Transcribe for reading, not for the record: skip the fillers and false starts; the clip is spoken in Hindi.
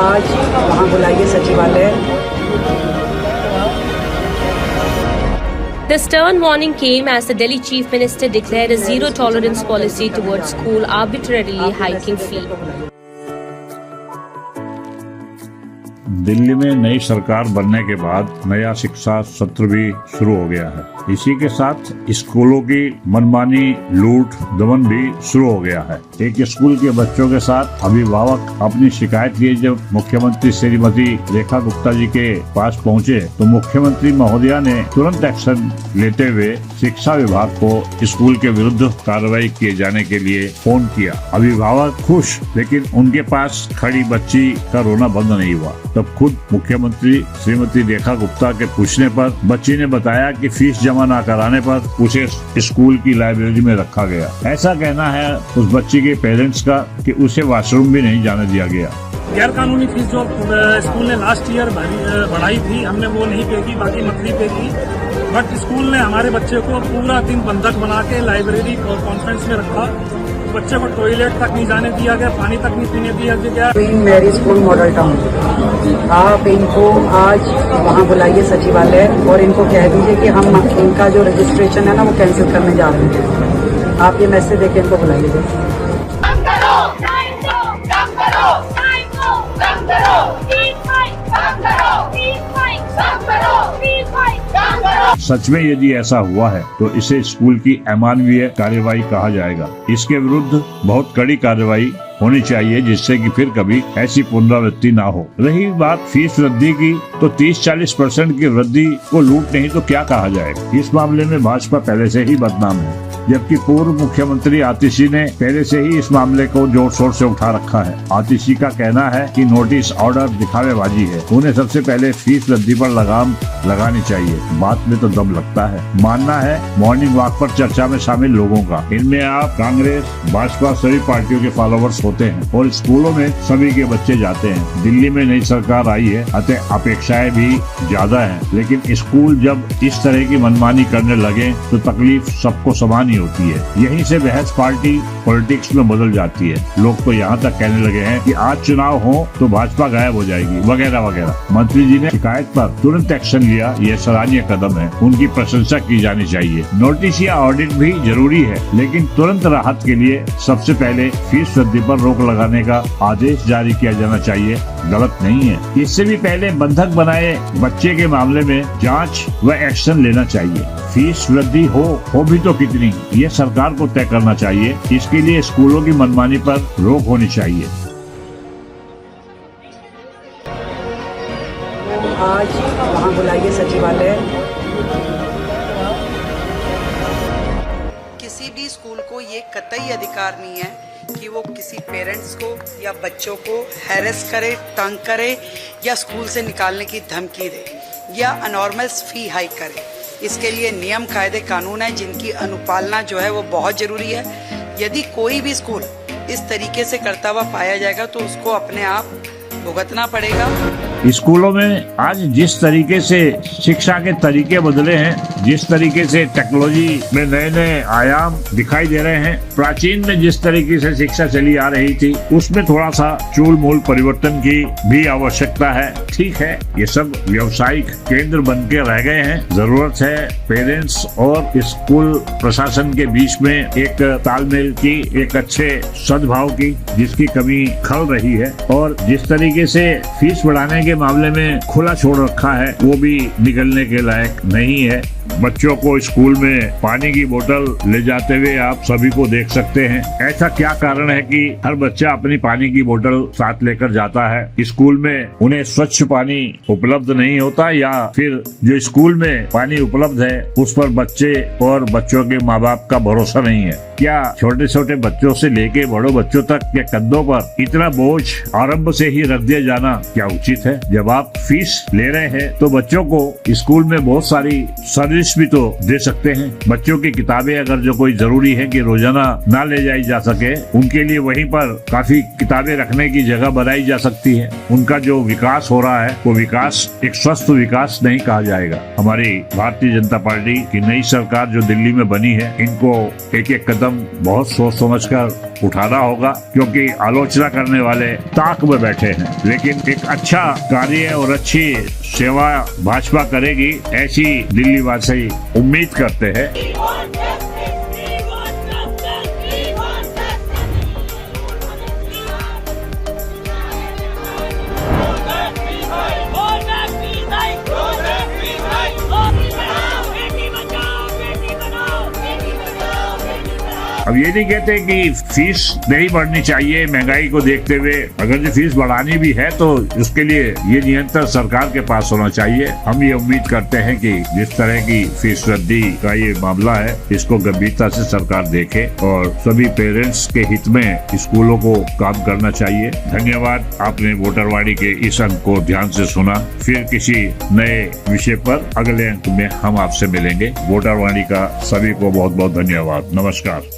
आज वहाँ बुलाइए सचिवालय। The stern warning came as the Delhi Chief Minister declared a zero-tolerance policy towards school arbitrarily hiking fee. Delhi में नई सरकार बनने के बाद नया शिक्षा सत्र भी शुरू हो गया है। इसी के साथ स्कूलों की मनमानी लूट दमन भी शुरू हो गया है। एक स्कूल के बच्चों के साथ अभिभावक अपनी शिकायत लिए जब मुख्यमंत्री श्रीमती रेखा गुप्ता जी के पास पहुंचे तो मुख्यमंत्री महोदया ने तुरंत एक्शन लेते हुए शिक्षा विभाग को स्कूल के विरुद्ध कार्रवाई किए जाने के लिए फोन किया। अभिभावक खुश, लेकिन उनके पास खड़ी बच्ची का रोना बंद नहीं हुआ। तब खुद मुख्यमंत्री श्रीमती रेखा गुप्ता के पूछने पर बच्ची ने बताया कि फीस जमा न कराने पर उसे स्कूल की लाइब्रेरी में रखा गया। ऐसा कहना है उस बच्ची के पेरेंट्स का कि उसे वॉशरूम भी नहीं जाने दिया गया। गैर कानूनी फीस जो स्कूल ने लास्ट ईयर बढ़ाई थी, हमने वो नहीं पे की, बाकी मंथली पे की। बट स्कूल ने हमारे बच्चे को पूरा दिन बंधक बना के लाइब्रेरी और कॉन्फ्रेंस में रखा। बच्चे को टॉयलेट तक नहीं जाने दिया गया, पानी तक नहीं पीने दिया गया। Queen Mary School Model Town, आप इनको आज वहाँ बुलाइए सचिवालय और इनको कह दीजिए कि हम इनका जो रजिस्ट्रेशन है ना वो कैंसिल करने जा रहे हैं। आप ये मैसेज देके इनको बुलाइए। सच में यदि ऐसा हुआ है तो इसे स्कूल की अमानवीय कार्यवाही कहा जाएगा। इसके विरुद्ध बहुत कड़ी कार्यवाही होनी चाहिए जिससे कि फिर कभी ऐसी पुनरावृत्ति ना हो। रही बात फीस वृद्धि की, तो 30-40% की वृद्धि को लूट नहीं तो क्या कहा जाए। इस मामले में भाजपा पहले से ही बदनाम है, जबकि पूर्व मुख्यमंत्री आतिशी ने पहले से ही इस मामले को जोर शोर से उठा रखा है। आतिशी का कहना है कि नोटिस ऑर्डर दिखावेबाजी है, उन्हें सबसे पहले फीस वृद्धि पर लगाम लगानी चाहिए। बात में तो दम लगता है। मानना है मॉर्निंग वॉक पर चर्चा में शामिल लोगों का, इनमें आप कांग्रेस भाजपा सभी पार्टियों के फॉलोअर्स होते हैं और स्कूलों में सभी के बच्चे जाते हैं। दिल्ली में नई सरकार आई है, अतः अपेक्षाएं भी ज्यादा हैं, लेकिन स्कूल जब इस तरह की मनमानी करने लगे तो तकलीफ सबको समान होती है। यहीं से बहस पार्टी पॉलिटिक्स में बदल जाती है। लोग तो यहाँ तक कहने लगे हैं कि आज चुनाव हो तो भाजपा गायब हो जाएगी वगैरह वगैरह। मंत्री जी ने शिकायत पर तुरंत एक्शन लिया, यह सराहनीय कदम है, उनकी प्रशंसा की जानी चाहिए। नोटिस या ऑडिट भी जरूरी है, लेकिन तुरंत राहत के लिए सबसे पहले फीस वृद्धि पर रोक लगाने का आदेश जारी किया जाना चाहिए। गलत नहीं है। इससे भी पहले बंधक बनाए बच्चे के मामले में जांच व एक्शन लेना चाहिए। फीस वृद्धि हो भी तो कितनी, ये सरकार को तय करना चाहिए। इसके लिए स्कूलों की मनमानी पर रोक होनी चाहिए। आज वहाँ बुलाइए सचिवालय। किसी भी स्कूल को ये कतई अधिकार नहीं है कि वो किसी पेरेंट्स को या बच्चों को हैरेस करे, तंग करे या स्कूल से निकालने की धमकी दे या अनॉर्मल फी हाइक करे। इसके लिए नियम कायदे कानून है जिनकी अनुपालना जो है वो बहुत जरूरी है। यदि कोई भी स्कूल इस तरीके से करता हुआ पाया जाएगा तो उसको अपने आप भुगतना पड़ेगा। स्कूलों में आज जिस तरीके से शिक्षा के तरीके बदले हैं, जिस तरीके से टेक्नोलॉजी में नए नए आयाम दिखाई दे रहे हैं, प्राचीन में जिस तरीके से शिक्षा चली आ रही थी उसमें थोड़ा सा चूल मूल परिवर्तन की भी आवश्यकता है। ठीक है, ये सब व्यवसायिक केंद्र बन के रह गए हैं। जरूरत है पेरेंट्स और स्कूल प्रशासन के बीच में एक तालमेल की, एक अच्छे सद्भाव की, जिसकी कमी खल रही है। और जिस तरीके से फीस बढ़ाने के मामले में खुला छोड़ रखा है वो भी निकलने के लायक नहीं है। बच्चों को स्कूल में पानी की बोतल ले जाते हुए आप सभी को देख सकते हैं। ऐसा क्या कारण है कि हर बच्चा अपनी पानी की बोतल साथ लेकर जाता है? स्कूल में उन्हें स्वच्छ पानी उपलब्ध नहीं होता, या फिर जो स्कूल में पानी उपलब्ध है उस पर बच्चे और बच्चों के माँ बाप का भरोसा नहीं है? क्या छोटे छोटे बच्चों से लेके बड़ों बच्चों तक के कंधों पर इतना बोझ आरंभ से ही रख दिया जाना क्या उचित है? जब आप फीस ले रहे हैं तो बच्चों को स्कूल में बहुत सारी सर्विस भी तो दे सकते हैं। बच्चों की किताबें अगर जो कोई जरूरी है कि रोजाना ना ले जाई जा सके, उनके लिए वहीं पर काफी किताबें रखने की जगह बनाई जा सकती है। उनका जो विकास हो रहा है वो विकास एक स्वस्थ विकास नहीं कहा जाएगा। हमारी भारतीय जनता पार्टी की नई सरकार जो दिल्ली में बनी है, इनको एक एक कदम बहुत सोच समझकर उठाना होगा, क्योंकि आलोचना करने वाले ताक में बैठे हैं। लेकिन एक अच्छा कार्य और अच्छी सेवा भाजपा करेगी, ऐसी दिल्ली वासी उम्मीद करते हैं। अब ये नहीं कहते कि फीस नहीं बढ़नी चाहिए महंगाई को देखते हुए, अगर जो फीस बढ़ानी भी है तो उसके लिए ये नियंत्रण सरकार के पास होना चाहिए। हम ये उम्मीद करते हैं कि जिस तरह की फीस वृद्धि का ये मामला है, इसको गंभीरता से सरकार देखे और सभी पेरेंट्स के हित में स्कूलों को काम करना चाहिए। धन्यवाद, आपने वोटरवाणी के इस अंक को ध्यान से सुना। फिर किसी नए विषय पर अगले अंक में हम आपसे मिलेंगे। वोटरवाणी का सभी को बहुत बहुत धन्यवाद। नमस्कार।